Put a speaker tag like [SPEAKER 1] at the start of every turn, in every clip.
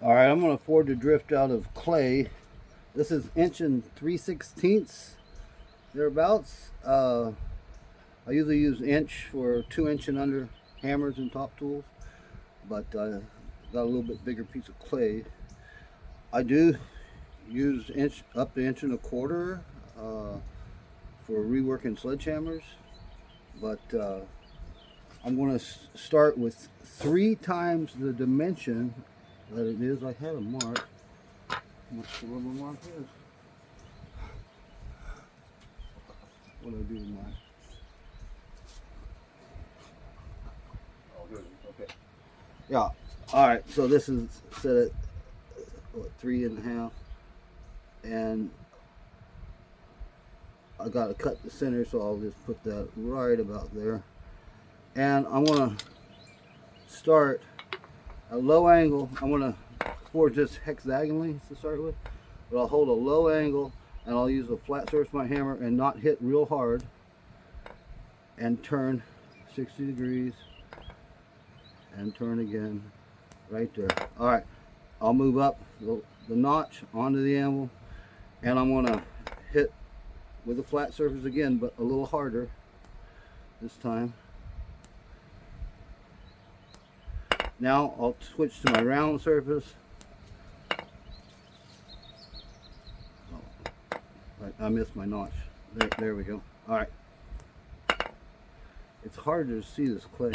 [SPEAKER 1] All right, I'm going to forward the drift out of clay. This is inch and 3/16 thereabouts. I usually use inch for 2 inch and under hammers and top tools, but got a little bit bigger piece of clay. I do use inch up to inch and a quarter for reworking sledgehammers, but I'm going to start with 3 times the dimension that it is. I had a mark. What's the rubber mark is? What do I do with mine? Oh, good. Okay. Yeah. All right. So this is set at what, 3.5, and I got to cut the center, so I'll just put that right about there. And I'm gonna start a low angle. I'm gonna forge this hexagonally to start with, but I'll hold a low angle and I'll use a flat surface of my hammer and not hit real hard, and turn 60 degrees and turn again right there. All right, I'll move up the notch onto the anvil, and I'm gonna hit with a flat surface again, but a little harder this time. Now I'll switch to my round surface. Oh, I missed my notch. There we go. All right. It's hard to see this clay.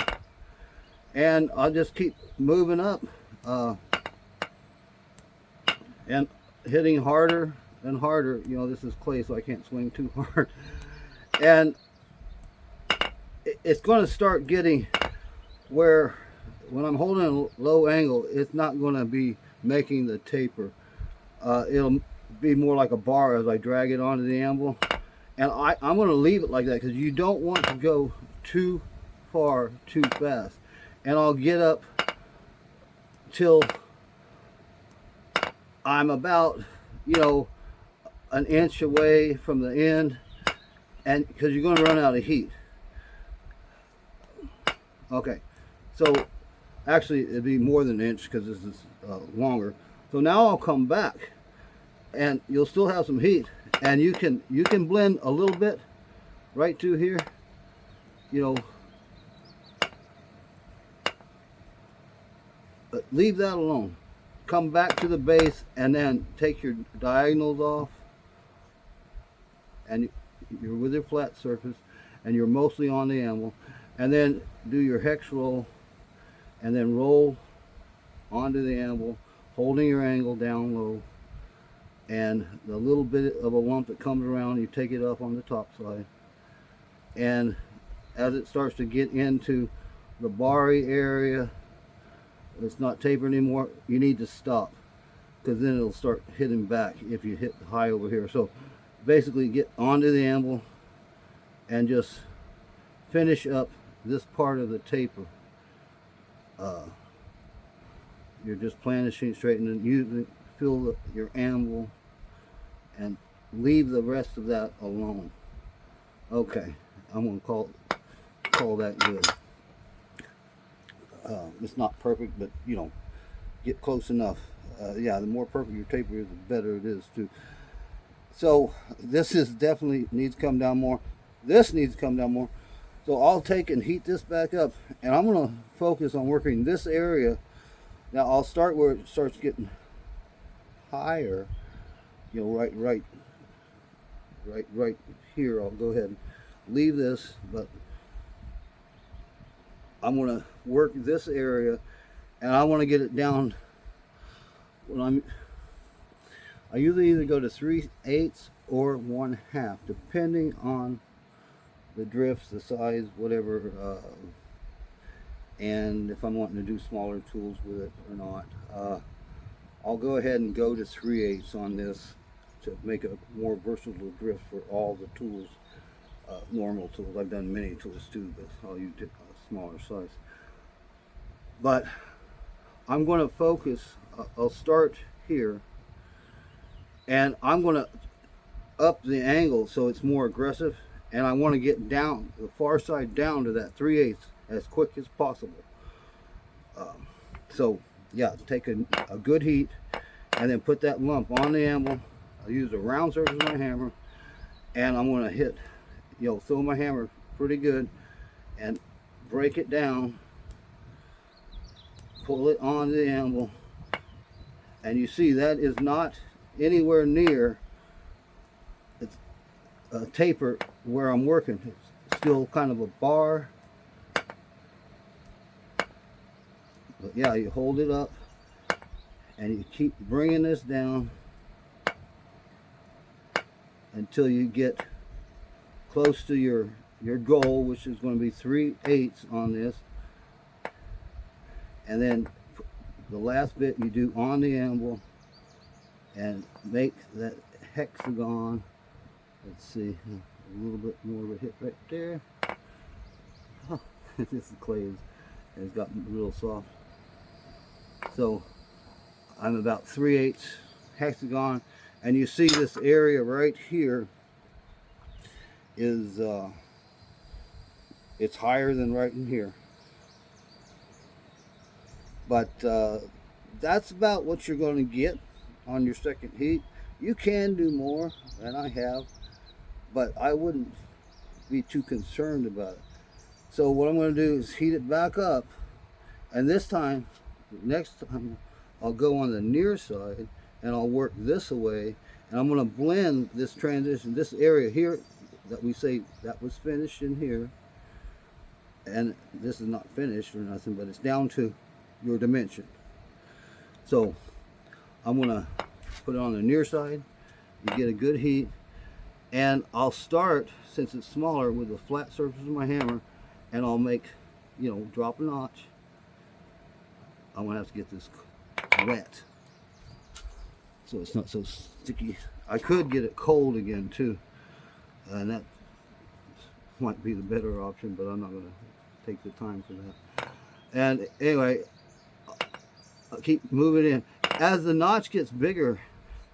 [SPEAKER 1] And I'll just keep moving up and hitting harder and harder. You know, this is clay, so I can't swing too hard. And it's going to start getting where when I'm holding a low angle, it's not going to be making the taper. It'll be more like a bar as I drag it onto the anvil. And I'm going to leave it like that because you don't want to go too far too fast. And I'll get up till I'm about, an inch away from the end, and because you're going to run out of heat. Okay, so actually it'd be more than an inch because this is longer. So now I'll come back, and you'll still have some heat, and you can blend a little bit right to here, but leave that alone. Come back to the base and then take your diagonals off, and you're with your flat surface and you're mostly on the anvil, and then do your hex roll and then roll onto the anvil, holding your angle down low, and the little bit of a lump that comes around, you take it up on the top side, and as it starts to get into the barry area, it's not tapered anymore, you need to stop, because then it'll start hitting back if you hit high over here. So basically get onto the anvil and just finish up this part of the taper. You're just planishing straight, and then you fill your anvil and leave the rest of that alone. Okay, I'm going to call that good. It's not perfect, but get close enough. Yeah, the more perfect your taper is, the better it is too. So this is definitely needs to come down more. This needs to come down more. So I'll take and heat this back up, and I'm going to focus on working this area. Now I'll start where it starts getting higher. Right here. I'll go ahead and leave this, but I'm going to work this area, and I want to get it down. I usually either go to 3/8 or 1/2, depending on the drifts, the size, whatever, and if I'm wanting to do smaller tools with it or not. I'll go ahead and go to 3/8 on this to make a more versatile drift for all the tools, normal tools. I've done many tools too, but I'll use a smaller size. But I'm going to focus, I'll start here, and I'm going to up the angle so it's more aggressive, and I want to get down the far side down to that 3/8 as quick as possible. So yeah, take a good heat, and then put that lump on the anvil. I use a round surface of my hammer, and I'm going to hit, throw my hammer pretty good and break it down, pull it on the anvil, and you see that is not anywhere near a taper where I'm working. It's still kind of a bar, but yeah, you hold it up and you keep bringing this down until you get close to your goal, which is going to be 3/8 on this. And then the last bit you do on the anvil and make that hexagon. Let's see, a little bit more of a hit right there. Oh, this clay has gotten real soft. So I'm about 3/8 hexagon, and you see this area right here is it's higher than right in here, but that's about what you're going to get on your second heat. You can do more, and I have, but I wouldn't be too concerned about it. So what I'm going to do is heat it back up, and this time, next time, I'll go on the near side and I'll work this away, and I'm going to blend this transition, this area here that we say that was finished in here, and this is not finished or nothing, but it's down to your dimension. So I'm going to put it on the near side, you get a good heat, and I'll start, since it's smaller, with the flat surface of my hammer, and I'll make, drop a notch. I'm going to have to get this wet so it's not so sticky. I could get it cold again too, and that might be the better option, but I'm not going to take the time for that. And anyway, I'll keep moving in. As the notch gets bigger,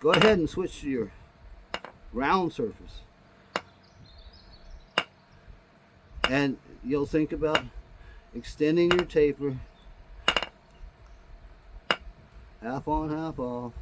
[SPEAKER 1] go ahead and switch to your round surface, and you'll think about extending your taper, half on, half off.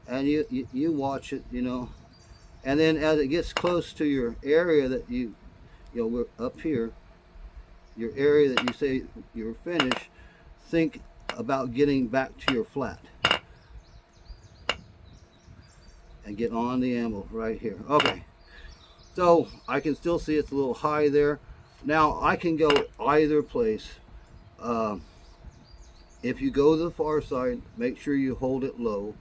[SPEAKER 1] And you watch it, and then as it gets close to your area that we're up here, your area that you say you're finished, think about getting back to your flat and get on the anvil right here. Okay, so I can still see it's a little high there. Now I can go either place. If you go to the far side, make sure you hold it low.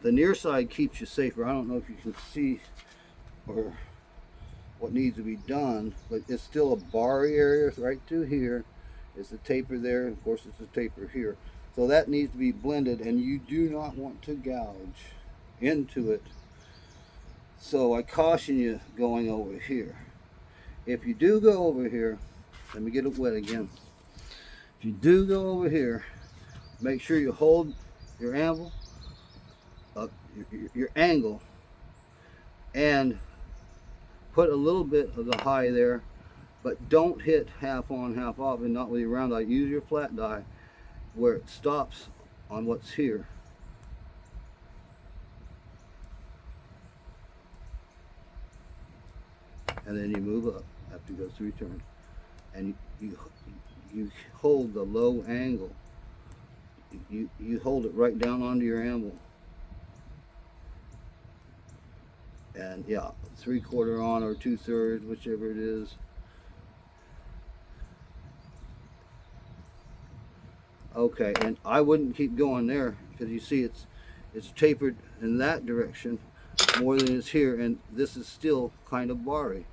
[SPEAKER 1] The near side keeps you safer. I don't know if you can see or what needs to be done, but it's still a barry area right through here. It's the taper there, and of course it's the taper here. So that needs to be blended, and you do not want to gouge into it. So I caution you going over here. If you do go over here, let me get it wet again. If you do go over here, make sure you hold your anvil, your angle, and put a little bit of the high there, but don't hit half on, half off, and not with your round die. Use your flat die where it stops on what's here. And then you move up after you go through your turn, and you hold the low angle. You hold it right down onto your anvil. And yeah, 3/4 on or 2/3, whichever it is. Okay, and I wouldn't keep going there, because you see it's tapered in that direction more than it's here, and this is still kind of barry.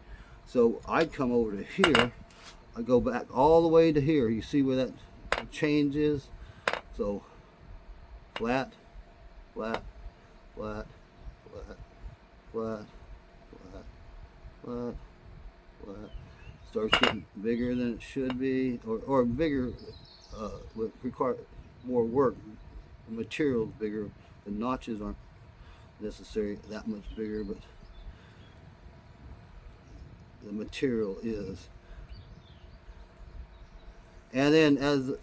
[SPEAKER 1] So I'd come over to here. I go back all the way to here. You see where that change is? So flat, flat, flat, flat, flat, flat, flat, flat. Starts getting bigger than it should be, or bigger would require more work. The material's bigger. The notches aren't necessarily that much bigger, but the material is. And then as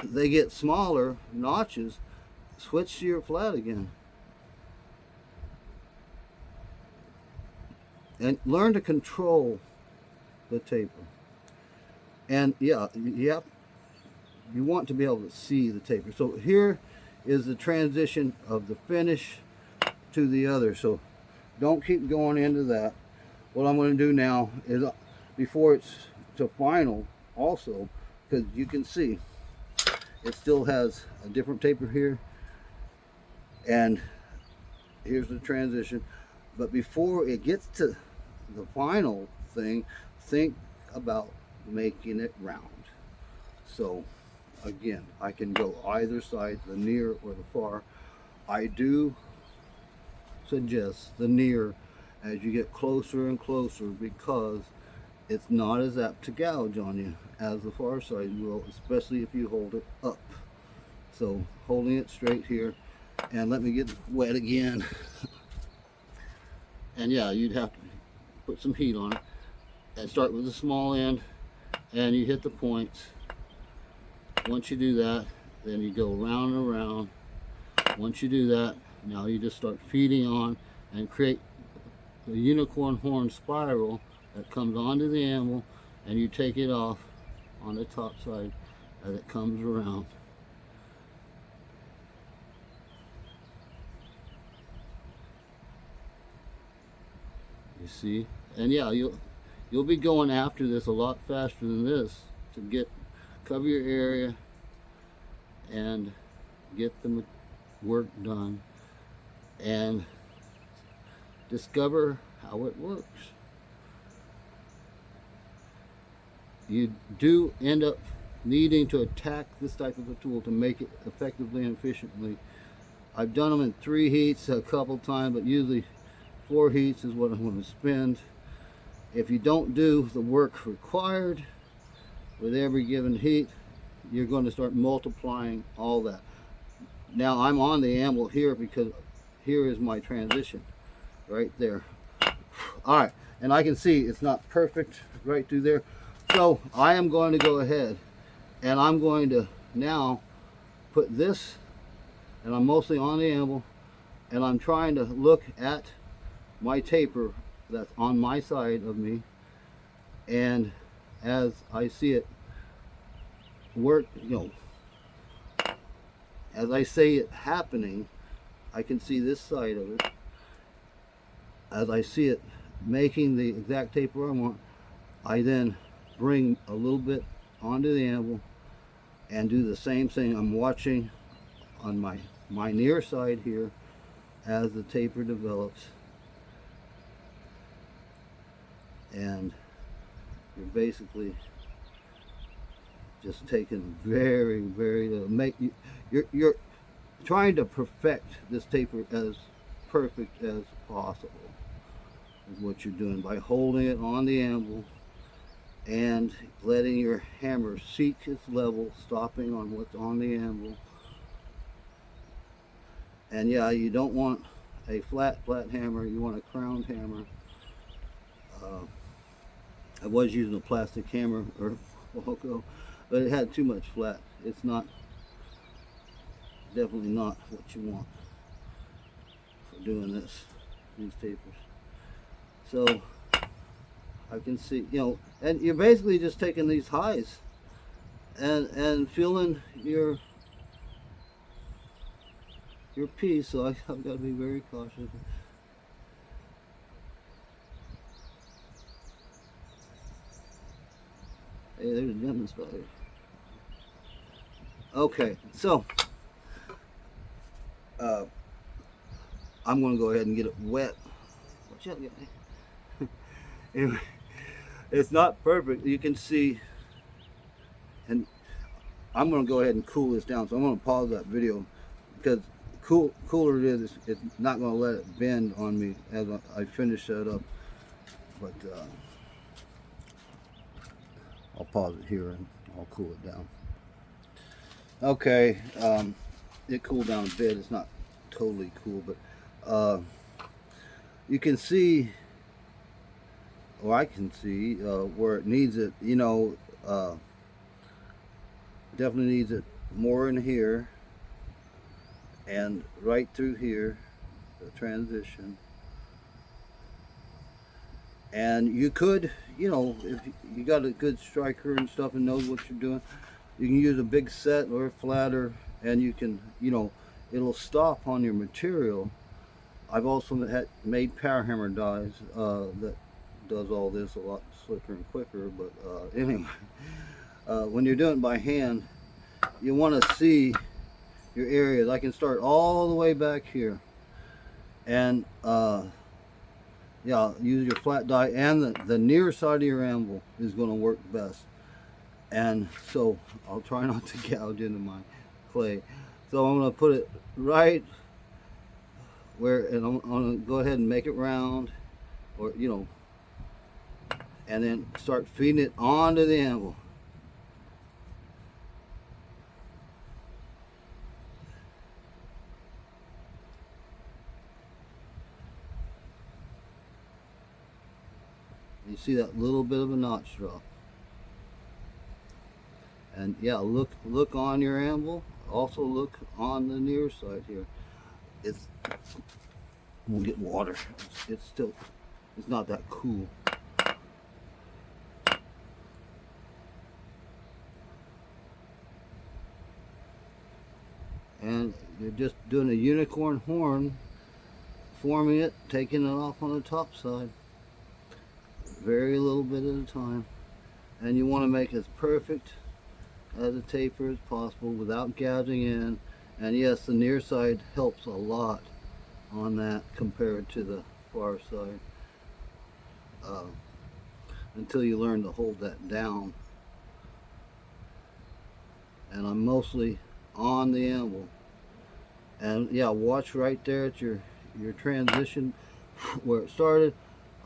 [SPEAKER 1] they get smaller notches, switch to your flat again. And learn to control the taper. And yeah, you want to be able to see the taper. So here is the transition of the finish to the other. So don't keep going into that. What I'm going to do now is, before it's to final also, because you can see it still has a different taper here, and here's the transition. But before it gets to the final thing, think about making it round. So again, I can go either side, the near or the far. I do suggest the near as you get closer and closer, because it's not as apt to gouge on you as the far side will, especially if you hold it up. So holding it straight here, and let me get wet again. And yeah, you'd have to put some heat on it and start with the small end, and you hit the points. Once you do that, then you go round and around. Once you do that, now you just start feeding on and create the unicorn horn spiral that comes onto the anvil, and you take it off on the top side as it comes around. You see? And yeah, you'll be going after this a lot faster than this to cover your area and get the work done and discover how it works. You do end up needing to attack this type of a tool to make it effectively and efficiently. I've done them in 3 heats a couple times, but usually 4 heats is what I'm going to spend. If you don't do the work required with every given heat, you're going to start multiplying all that. Now I'm on the anvil here because here is my transition right there. All right, and I can see it's not perfect right through there. So I am going to go ahead and I'm going to now put this, and I'm mostly on the anvil, and I'm trying to look at my taper that's on my side of me, and as I see it work, as I say it happening, I can see this side of it. As I see it making the exact taper I want, I then bring a little bit onto the anvil and do the same thing. I'm watching on my near side here as the taper develops, and you're basically just taking very, very little. You're trying to perfect this taper as perfect as possible, is what you're doing by holding it on the anvil and letting your hammer seek its level, stopping on what's on the anvil. And yeah, you don't want a flat hammer, you want a crowned hammer. I was using a plastic hammer or a while ago, but it had too much flat. It's definitely not what you want for doing these tapers. So I can see, and you're basically just taking these highs and feeling your piece. So I've got to be very cautious. Hey, there's a gentleman spot here. Okay, so I'm going to go ahead and get it wet. Watch out, guy. Anyway, it's not perfect. You can see, and I'm going to go ahead and cool this down. So I'm going to pause that video, because cooler it is, it's not going to let it bend on me as I finish that up. But I'll pause it here and I'll cool it down. Okay, it cooled down a bit. It's not totally cool, but uh, you can see, or I can see, where it needs it. Definitely needs it more in here and right through here, the transition. And you could, if you got a good striker and stuff and knows what you're doing, you can use a big set or a flatter, and you can, it'll stop on your material. I've also made power hammer dies that does all this a lot slicker and quicker. But anyway, when you're doing it by hand, you want to see your areas. I can start all the way back here, and yeah, use your flat die, and the near side of your anvil is going to work best. And so I'll try not to gouge into my clay. So I'm going to put it right where, and I'm going to go ahead and make it round, or and then start feeding it onto the anvil. You see that little bit of a notch drop. And yeah, look on your anvil. Also look on the near side here. We'll get water. It's still, it's not that cool. And you're just doing a unicorn horn, forming it, taking it off on the top side. Very little bit at a time. And you want to make as perfect as a taper as possible without gouging in. And yes, the near side helps a lot on that compared to the far side, until you learn to hold that down. And I'm mostly on the anvil. And yeah, watch right there at your transition where it started.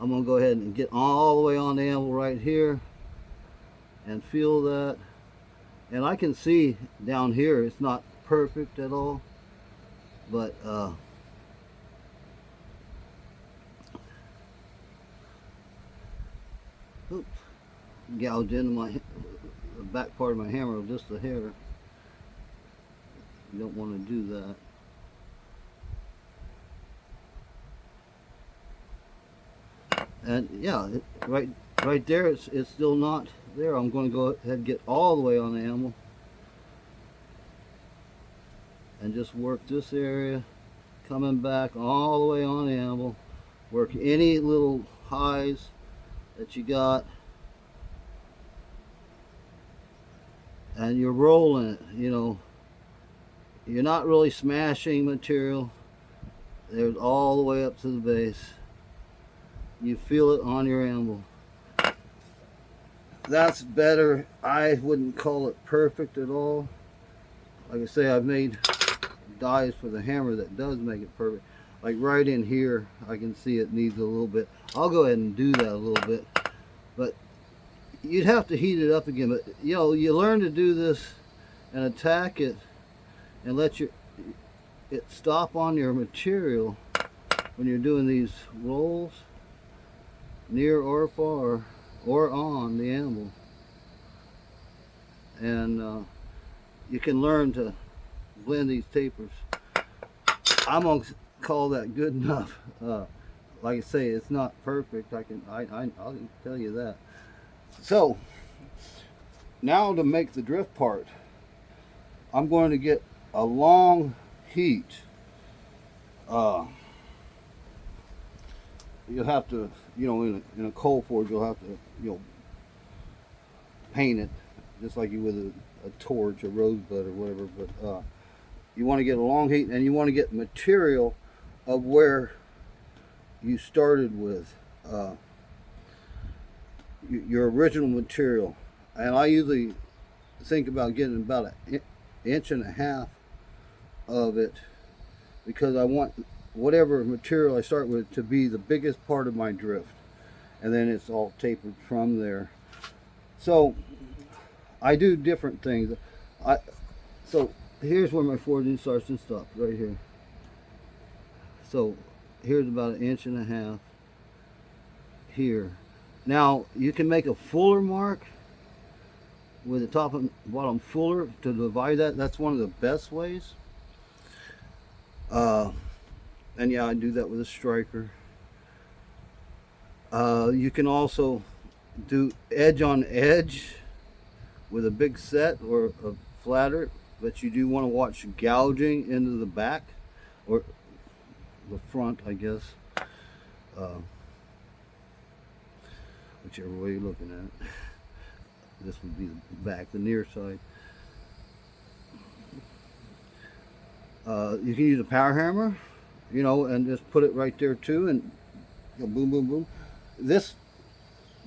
[SPEAKER 1] I'm going to go ahead and get all the way on the anvil right here and feel that. And I can see down here it's not perfect at all, but oops, gouged into the back part of my hammer just a hair. You don't want to do that. And yeah, right there, it's still not there. I'm going to go ahead and get all the way on the anvil and just work this area, coming back all the way on the anvil. Work any little highs that you got, and you're rolling it. You're not really smashing material. There's all the way up to the base. You feel it on your anvil. That's better. I wouldn't call it perfect at all. Like I say, I've made dies for the hammer that does make it perfect. Like right in here, I can see it needs a little bit. I'll go ahead and do that a little bit. But you'd have to heat it up again. But you learn to do this and attack it and let it stop on your material when you're doing these rolls, near or far, or on the anvil. And you can learn to blend these tapers. I'm gonna call that good enough. Like I say, it's not perfect. I'll tell you that. So now to make the drift part, I'm going to get a long heat. You'll have to, in a coal forge, you'll have to, paint it just like you would a torch, a rosebud, or whatever. But you want to get a long heat, and you want to get material of where you started with, your original material. And I usually think about getting about an inch and a half of it, because I want whatever material I start with to be the biggest part of my drift, and then it's all tapered from there. So I do different things. So here's where my forging starts and stops, right here. So here's about 1.5 inches here. Now you can make a fuller mark with the top and bottom fuller to divide that. That's one of the best ways. And yeah, I do that with a striker. You can also do edge on edge with a big set or a flatter, but you do want to watch gouging into the back or the front, I guess, whichever way you're looking at it. This would be the back, the near side. You can use a power hammer, you know, and just put it right there too, and you know, boom, boom, boom. This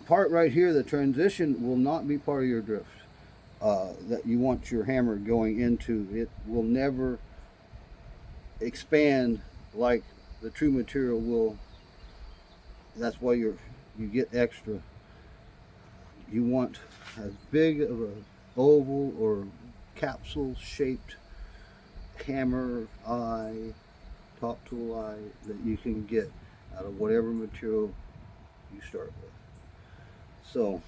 [SPEAKER 1] part right here, the transition, will not be part of your drift that you want your hammer going into. It will never expand like the true material will. That's why you get extra. You want as big of a oval or capsule shaped hammer eye, top tool eye, that you can get out of whatever material you start with. So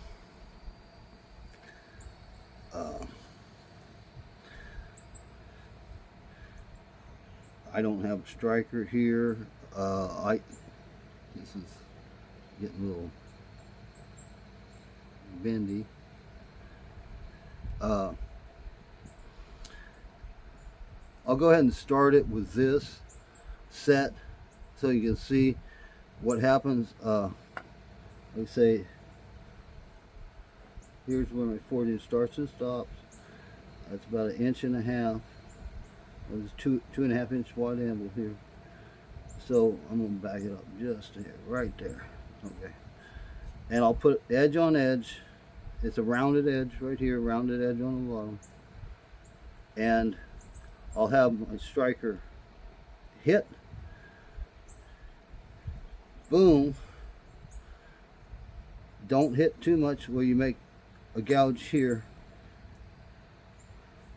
[SPEAKER 1] I don't have a striker here. This is getting a little bendy. I'll go ahead and start it with this set so you can see what happens. Like say, here's where my forging starts and stops. That's about 1.5 inches. There's 2.5 inch wide anvil here. So I'm going to back it up just here, right there. Okay. And I'll put edge on edge. It's a rounded edge right here, rounded edge on the bottom. And I'll have my striker hit. Boom. Don't hit too much where you make a gouge here.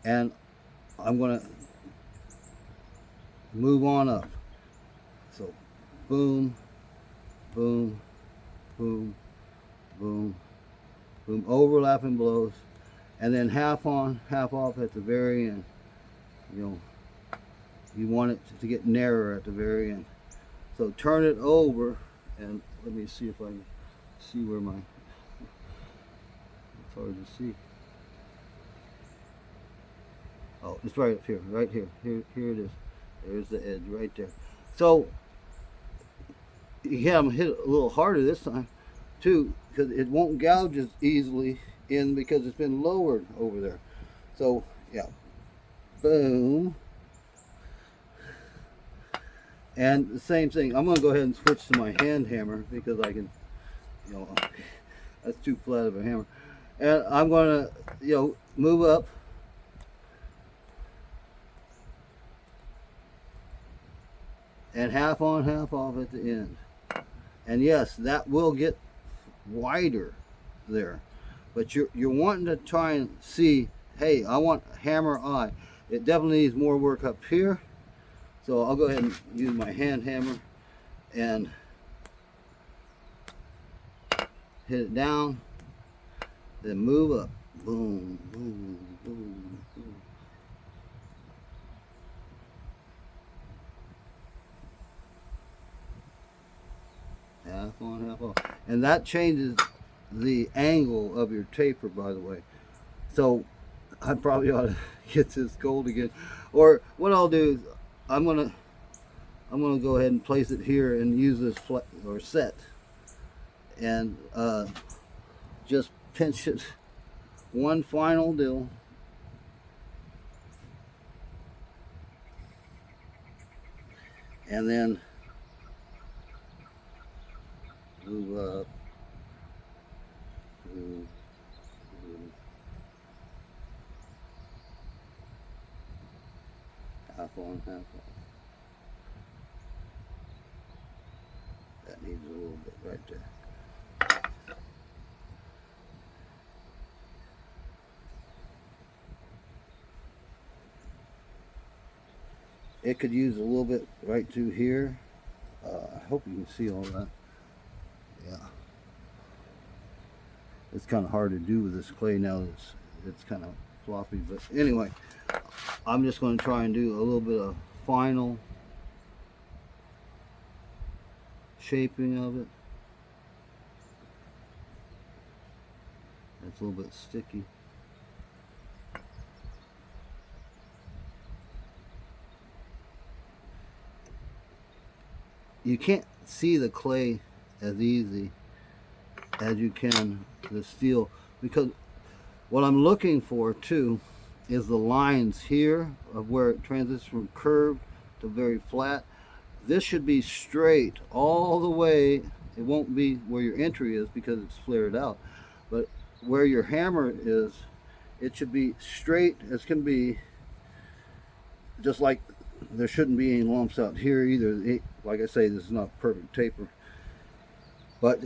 [SPEAKER 1] And I'm going to move on up. So boom, boom, boom, boom, boom, overlapping blows, and then half on, half off at the very end. You know, you want it to get narrower at the very end. So turn it over, and let me see if I can see where my, it's hard to see. Oh, it's right up here, right here. Here it is. There's the edge right there. So you have them hit a little harder this time too, because it won't gouge as easily in because it's been lowered over there. So yeah, boom. And the same thing. I'm going to go ahead and switch to my hand hammer because I can, you know, that's too flat of a hammer. And I'm going to, you know, move up. And half on, half off at the end. And yes, that will get wider there. But you're wanting to try and see, hey, I want hammer eye. It definitely needs more work up here. So I'll go ahead and use my hand hammer and hit it down, then move up. Boom, boom, boom, boom. Half on, half off. And that changes the angle of your taper, by the way. So I probably ought to get this gold again. Or what I'll do is I'm gonna go ahead and place it here and use this flat or set and just pinch it one final deal. And then move up, move, half on, half off. That needs a little bit right there. it could use a little bit right through here. I hope you can see all that. Yeah. It's kind of hard to do with this clay now. It's kind of floppy, but anyway, I'm just going to try and do a little bit of final shaping of it. It's a little bit sticky. You can't see the clay as easy as you can the steel, because what I'm looking for too is the lines here of where it transitions from curved to very flat. This should be straight all the way. It won't be where your entry is because it's flared out, but where your hammer is, it should be straight as can be, just like there shouldn't be any lumps out here either. Like I say, this is not perfect taper, but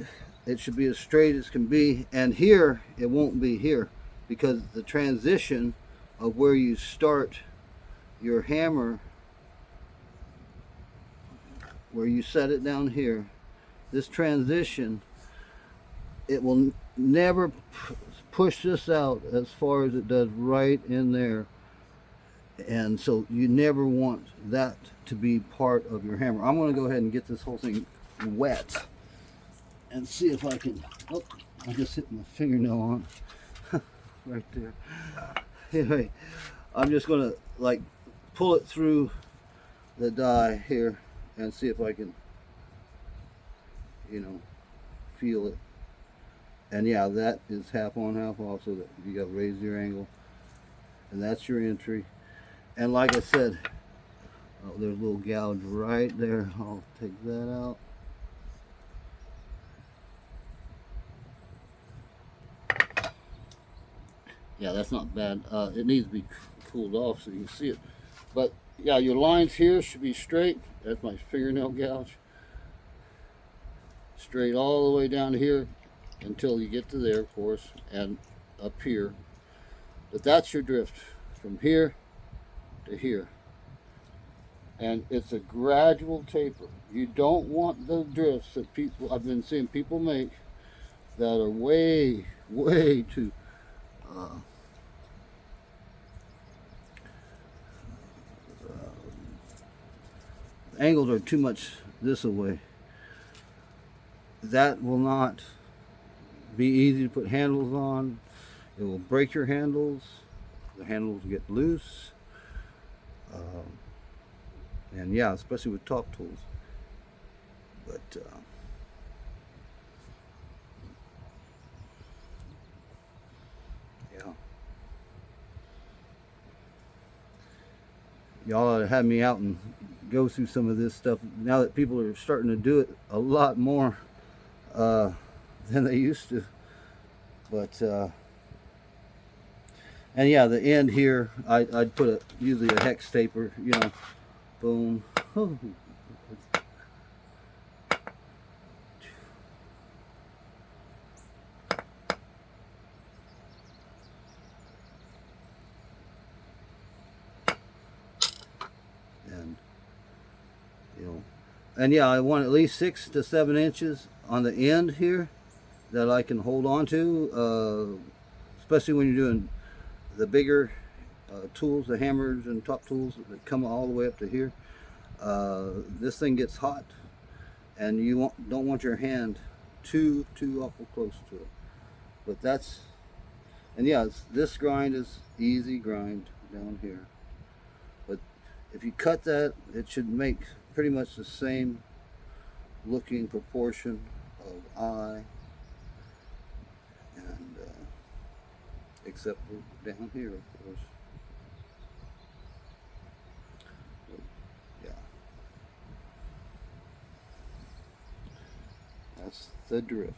[SPEAKER 1] it should be as straight as can be. And here it won't be here, because the transition of where you start your hammer, where you set it down here, this transition, it will never push this out as far as it does right in there. And so you never want that to be part of your hammer. I'm going to go ahead and get this whole thing wet and see if I can. Oh, I just hit my fingernail on right there. Anyway, I'm just going to like pull it through the die here and see if I can, feel it. And yeah, that is half on, half off, so that you got to raise your angle, and that's your entry. And like I said, there's a little gouge right there. I'll take that out. Yeah, that's not bad. It needs to be cooled off so you can see it. But yeah, your lines here should be straight. That's my fingernail gouge. Straight all the way down to here until you get to there, of course, and up here. But that's your drift from here to here. And it's a gradual taper. You don't want the drifts that I've been seeing people make that are way too angles are too much this way. That will not be easy to put handles on. It will break your handles. The handles get loose. And yeah, especially with top tools. But yeah, y'all ought to have me out and go through some of this stuff now that people are starting to do it a lot more than they used to. But and yeah, the end here, I'd put usually a hex taper, boom. And yeah, I want at least 6 to 7 inches on the end here that I can hold on to, especially when you're doing the bigger tools, the hammers and top tools that come all the way up to here. This thing gets hot, and you don't want your hand too awful close to it. But and yeah, this grind is easy grind down here. But if you cut that, it should make pretty much the same looking proportion of eye, and except for down here, of course. But, yeah, that's the drift.